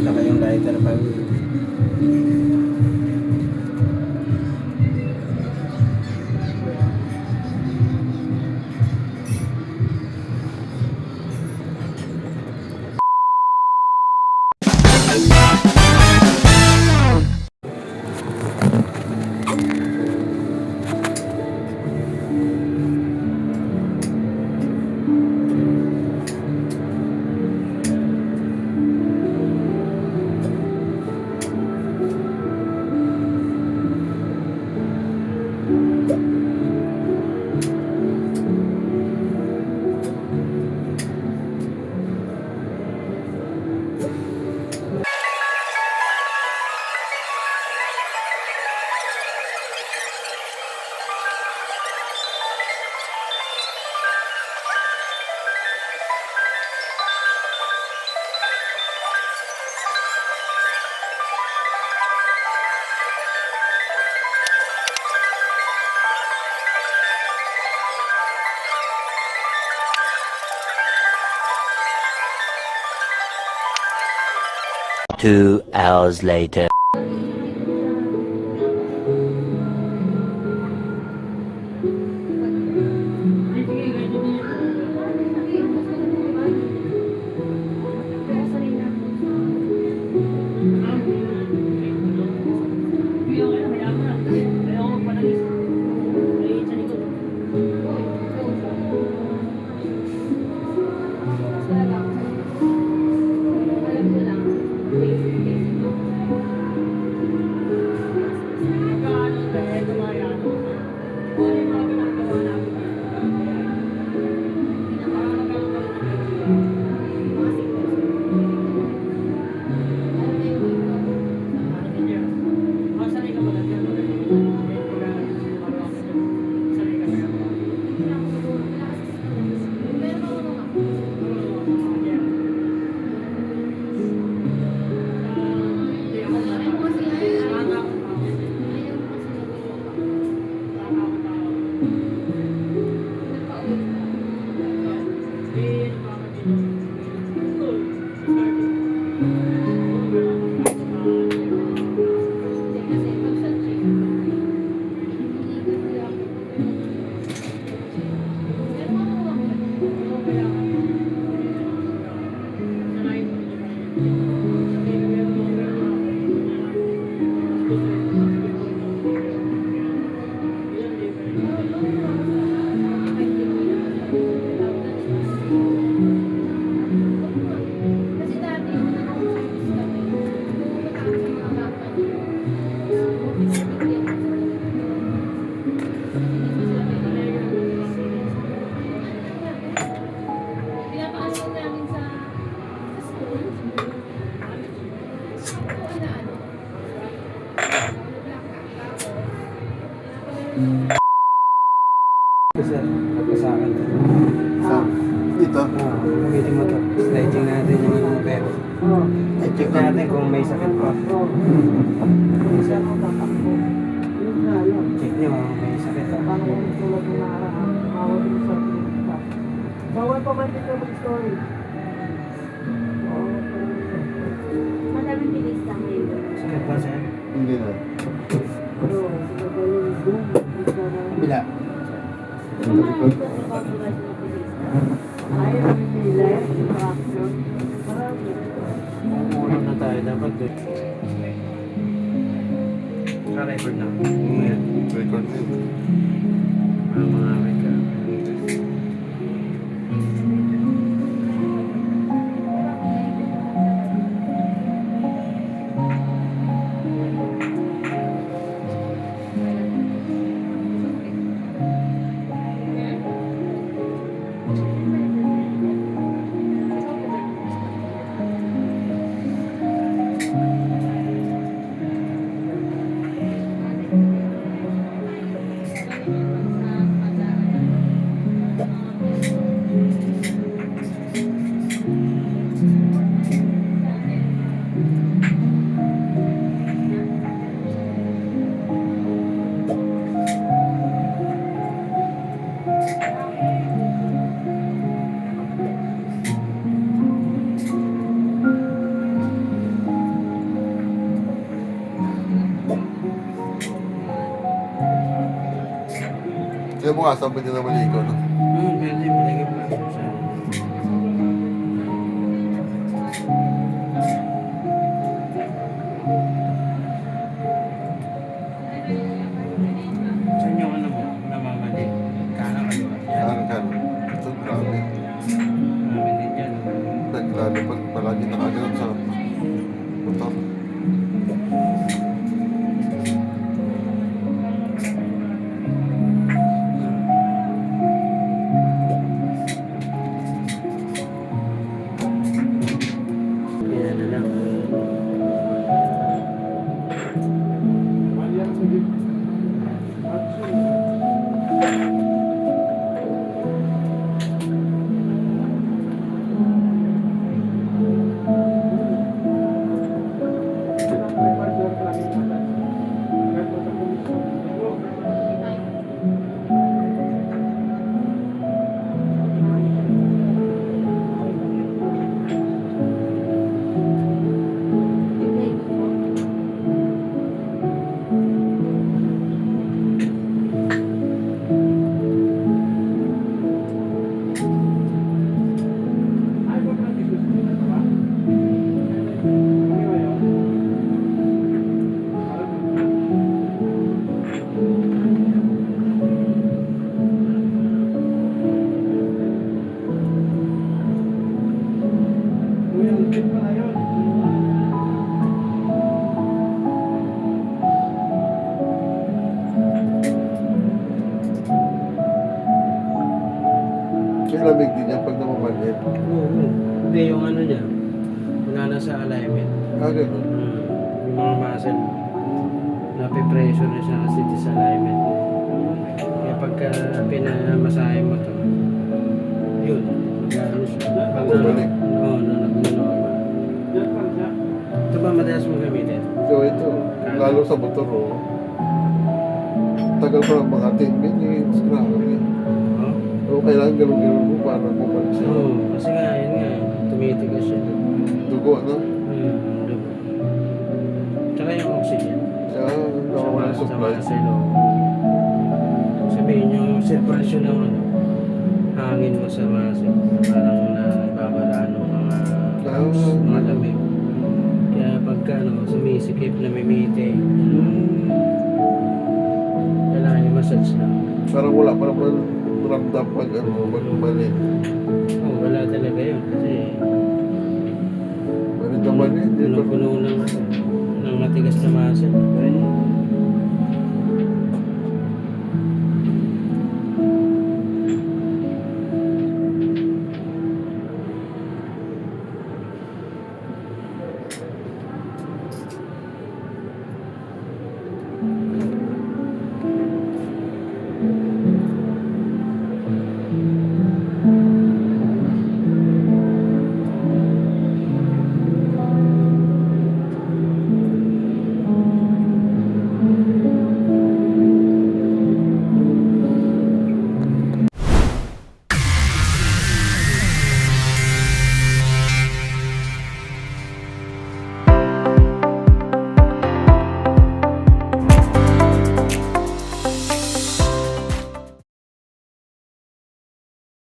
Saka yung lighter pa. Two hours later. Kasi pagkasakan. Sa, dito. Gamitin mo to. Stretching natin yung ano pero. I-check natin kung may sakit pa. Check nyo kung may sakit pa. Bawal pa man dito mag-story. Madaming bilis lang ngayon. Sakit pa sir? Hindi na. Bila. Sa likod. Ayaw nila, interaction. Muna na tayo dapat doon. Ka-record na. Record din. Mga record. Kinabukasan pwede na maligo, no? Pwede, malagay pa. Saan yung ano mo? Namamali? Kanan kaliwa? Yan. Kan. Ito, grabe. Namin din dyan. Naglalipad palagi nakaganon sa motor. Yan na lang. Kaya lamig din yan pag namamanhid. Oo. Hindi yung ano niya. Wala na sa alignment. Ganun. Yung mga muscle. Napipressure na siya kasi sa alignment. Kaya pagka pinamasahe mo to, yun. Magano siya. Pag Bumalik. Oo, nag-normal. Ito ba madalas mo gamitin? Ito. Lalo sa motor, oh. Tagal pa ng mga 10 minutes. Grabe. Oo. So, kailangan galong-galong mo para bumalik siya. Oo, kasi nga, yun nga. Tumitigas siya. Dugo, no? Dugo. Tsaka yung oxygen. Kaya nawawala Sa supply. mga silo. Sabihin yung circulation ng ano, hangin mo sa muscle. Parang nababala ng mga lamig. Kaya pagka ano, sumisikip, namimiti, kailangan yung massage lang. Parang wala pa naman ramdam pag bumalik. Wala talaga yun. Kasi Balik naman eh. Hindi pa puno ng matigas na muscle.